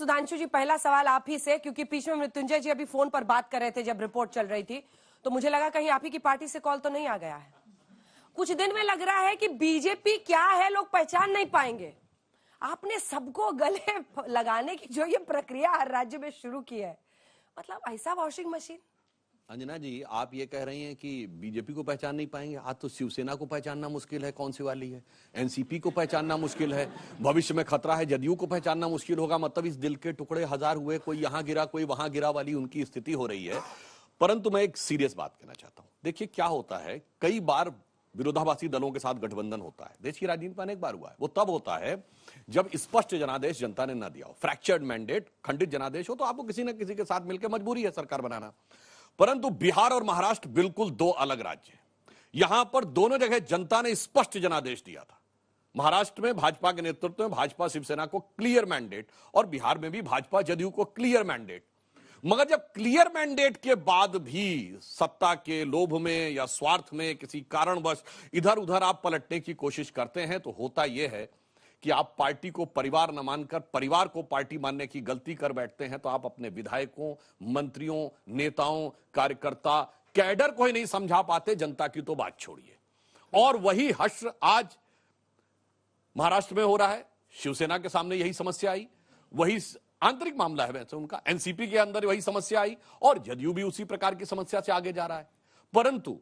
सुधांशु जी, पहला सवाल आप ही से, क्योंकि बीच में मृत्युंजय जी अभी फोन पर बात कर रहे थे जब रिपोर्ट चल रही थी, तो मुझे लगा कहीं आप ही की पार्टी से कॉल तो नहीं आ गया है। कुछ दिन में लग रहा है कि बीजेपी क्या है लोग पहचान नहीं पाएंगे। आपने सबको गले लगाने की जो ये प्रक्रिया हर राज्य में शुरू की है, मतलब ऐसा वॉशिंग मशीन। अंजना जी, आप ये कह रही हैं कि बीजेपी को पहचान नहीं पाएंगे। आज तो शिवसेना को पहचानना मुश्किल है कौन सी वाली है, एनसीपी को पहचानना मुश्किल है, भविष्य में खतरा है जदयू को पहचानना मुश्किल होगा। मतलब इस दिल के टुकड़े हजार हुए, कोई यहां गिरा कोई वहां गिरा वाली उनकी स्थिति हो रही है। परंतु मैं एक सीरियस बात कहना चाहता हूं। देखिए क्या होता है, कई बार विरोधाभासी दलों के साथ गठबंधन होता है। देश की राजनीति में अनेक बार हुआ है। वो तब होता है जब स्पष्ट जनादेश जनता ने न दिया हो, फ्रैक्चर्ड मैंडेट, खंडित जनादेश हो, तो आपको किसी न किसी के साथ मिलकर मजबूरी है सरकार बनाना। परंतु बिहार और महाराष्ट्र बिल्कुल दो अलग राज्य हैं। यहां पर दोनों जगह जनता ने स्पष्ट जनादेश दिया था। महाराष्ट्र में भाजपा के नेतृत्व में भाजपा शिवसेना को क्लियर मैंडेट, और बिहार में भी भाजपा जदयू को क्लियर मैंडेट। मगर जब क्लियर मैंडेट के बाद भी सत्ता के लोभ में या स्वार्थ में किसी कारणवश इधर उधर आप पलटने की कोशिश करते हैं, तो होता यह है कि आप पार्टी को परिवार न मानकर परिवार को पार्टी मानने की गलती कर बैठते हैं। तो आप अपने विधायकों, मंत्रियों, नेताओं, कार्यकर्ता, कैडर को ही नहीं समझा पाते, जनता की तो बात छोड़िए। और वही हश्र आज महाराष्ट्र में हो रहा है। शिवसेना के सामने यही समस्या आई, वही आंतरिक मामला है वैसे उनका। एनसीपी के अंदर वही समस्या आई और जदयू भी उसी प्रकार की समस्या से आगे जा रहा है। परंतु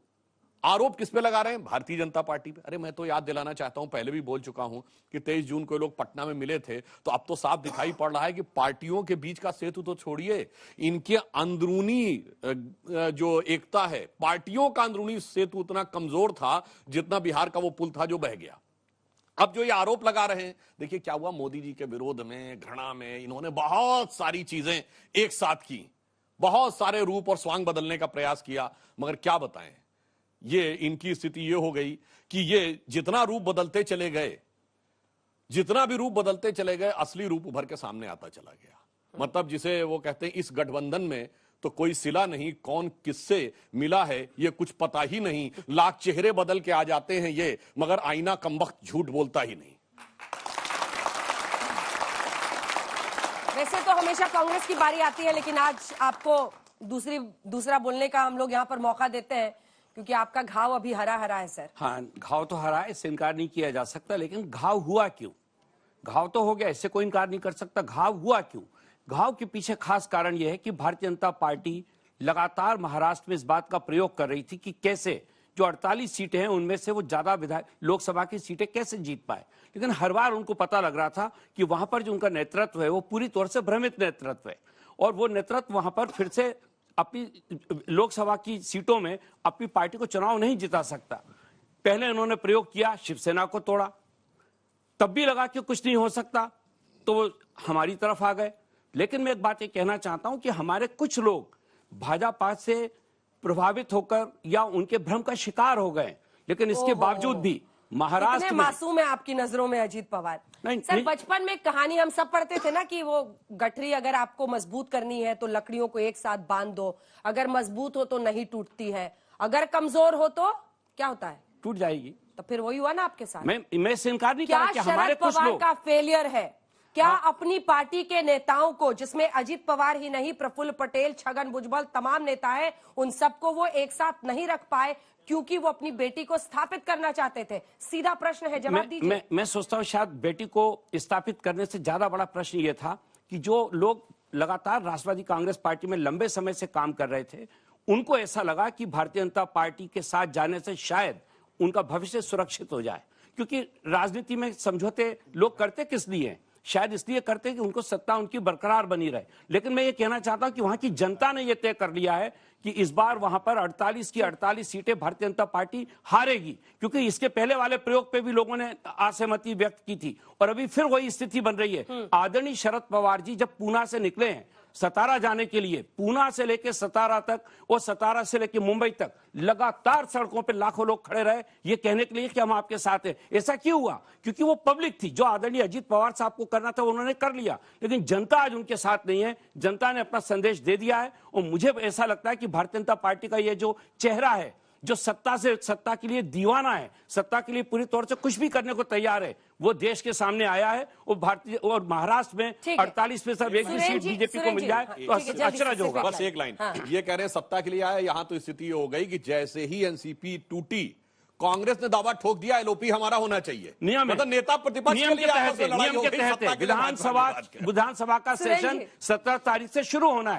आरोप किस पे लगा रहे हैं? भारतीय जनता पार्टी पे। अरे मैं तो याद दिलाना चाहता हूं, पहले भी बोल चुका हूं कि 23 जून को लोग पटना में मिले थे, तो अब तो साफ दिखाई पड़ रहा है कि पार्टियों के बीच का सेतु तो छोड़िए, इनके अंदरूनी जो एकता है, पार्टियों का अंदरूनी सेतु उतना कमजोर था जितना बिहार का वो पुल था जो बह गया। अब जो ये आरोप लगा रहे हैं, देखिए क्या हुआ, मोदी जी के विरोध में, घृणा में इन्होंने बहुत सारी चीजें एक साथ की, बहुत सारे रूप और स्वांग बदलने का प्रयास किया। मगर क्या बताएं, ये इनकी स्थिति ये हो गई कि ये जितना रूप बदलते चले गए, जितना भी रूप बदलते चले गए, असली रूप उभर के सामने आता चला गया। मतलब जिसे वो कहते हैं, इस गठबंधन में तो कोई सिला नहीं, कौन किससे मिला है ये कुछ पता ही नहीं। लाख चेहरे बदल के आ जाते हैं ये, मगर आईना कमबख्त झूठ बोलता ही नहीं। वैसे तो हमेशा कांग्रेस की बारी आती है, लेकिन आज आपको दूसरा बोलने का हम लोग यहाँ पर मौका देते हैं, क्योंकि आपका घाव अभी हरा हरा है सर। हाँ, घाव तो हरा है, इससे इनकार नहीं किया जा सकता, लेकिन घाव हुआ क्यों? घाव तो हो गया, इससे कोई इनकार नहीं कर सकता। घाव हुआ क्यों? घाव के पीछे खास कारण यह है कि भारतीय जनता पार्टी लगातार महाराष्ट्र में इस बात का प्रयोग कर रही थी कि कैसे जो 48 सीटें हैं उनमें से वो ज्यादा विधायक लोकसभा की सीटें कैसे जीत पाए। लेकिन हर बार उनको पता लग रहा था कि वहां पर जो उनका नेतृत्व है वो पूरी तौर से भ्रमित नेतृत्व है, और वो नेतृत्व वहां पर फिर से अपनी लोकसभा की सीटों में अपनी पार्टी को चुनाव नहीं जिता सकता। पहले उन्होंने प्रयोग किया, शिवसेना को तोड़ा, तब भी लगा कि कुछ नहीं हो सकता, तो वो हमारी तरफ आ गए। लेकिन मैं एक बात ये कहना चाहता हूं कि हमारे कुछ लोग भाजपा से प्रभावित होकर या उनके भ्रम का शिकार हो गए, लेकिन इसके बावजूद भी महाराष्ट्र में मासूम है आपकी नजरों में अजीत पवार। सर, बचपन में कहानी हम सब पढ़ते थे ना कि वो गठरी अगर आपको मजबूत करनी है तो लकड़ियों को एक साथ बांध दो, अगर मजबूत हो तो नहीं टूटती है, अगर कमजोर हो तो क्या होता है? टूट जाएगी। तो फिर वही हुआ ना आपके साथ। मैं इससे इनकार नहीं कर रहा कि हमारे कुछ लोग का फेलियर है क्या अपनी पार्टी के नेताओं को, जिसमें अजीत पवार ही नहीं, प्रफुल्ल पटेल, छगन भुजबल, तमाम नेता हैं, उन सबको वो एक साथ नहीं रख पाए क्योंकि वो अपनी बेटी को स्थापित करना चाहते थे? सीधा प्रश्न है, जवाब दीजिए। मैं सोचता हूँ शायद बेटी को स्थापित करने से ज्यादा बड़ा प्रश्न ये था कि जो लोग लगातार राष्ट्रवादी कांग्रेस पार्टी में लंबे समय से काम कर रहे थे, उनको ऐसा लगा कि भारतीय जनता पार्टी के साथ जाने से शायद उनका भविष्य सुरक्षित हो जाए। क्योंकि राजनीति में समझौते लोग करते किस लिए? शायद इसलिए करते हैं कि उनको सत्ता उनकी बरकरार बनी रहे। लेकिन मैं ये कहना चाहता हूं कि वहां की जनता ने यह तय कर लिया है कि इस बार वहां पर 48 की 48 सीटें भारतीय जनता पार्टी हारेगी, क्योंकि इसके पहले वाले प्रयोग पे भी लोगों ने असहमति व्यक्त की थी और अभी फिर वही स्थिति बन रही है। आदरणीय शरद पवार जी जब पूना से निकले हैं सतारा जाने के लिए, पूना से लेकर सतारा तक और सतारा से लेकर मुंबई तक लगातार सड़कों पे लाखों लोग खड़े रहे ये कहने के लिए कि हम आपके साथ हैं। ऐसा क्यों हुआ? क्योंकि वो पब्लिक थी, जो आदरणीय अजीत पवार साहब को करना था उन्होंने कर लिया, लेकिन जनता आज उनके साथ नहीं है। जनता ने अपना संदेश दे दिया है और मुझे ऐसा लगता है कि भारतीय जनता पार्टी का ये जो चेहरा है, जो सत्ता के लिए दीवाना है, सत्ता के लिए पूरी तौर से कुछ भी करने को तैयार है, वो देश के सामने आया है। वो भारतीय और महाराष्ट्र में ठीक है। 48% एक भी सुरेश सीट जी, बीजेपी को सुरेश मिल जी, जाए हाँ, तो ठीक है, जल्दी से अचरज होगा। बस एक लाइन, ये कह रहे हैं सत्ता के लिए आया, यहां तो स्थिति ये हो गई कि जैसे ही एनसीपी टूटी, कांग्रेस ने दावा ठोक दिया एलओपी हमारा होना चाहिए। नियम है। मतलब नेता प्रतिपक्ष नियम के के लिए आपस तहत में लड़ाई नियम हो के गई, तहत सत्ता के लिए विधानसभा भाजपा के। विधानसभा का सुरेश सेशन जी। 17 तारीख से शुरू होना है।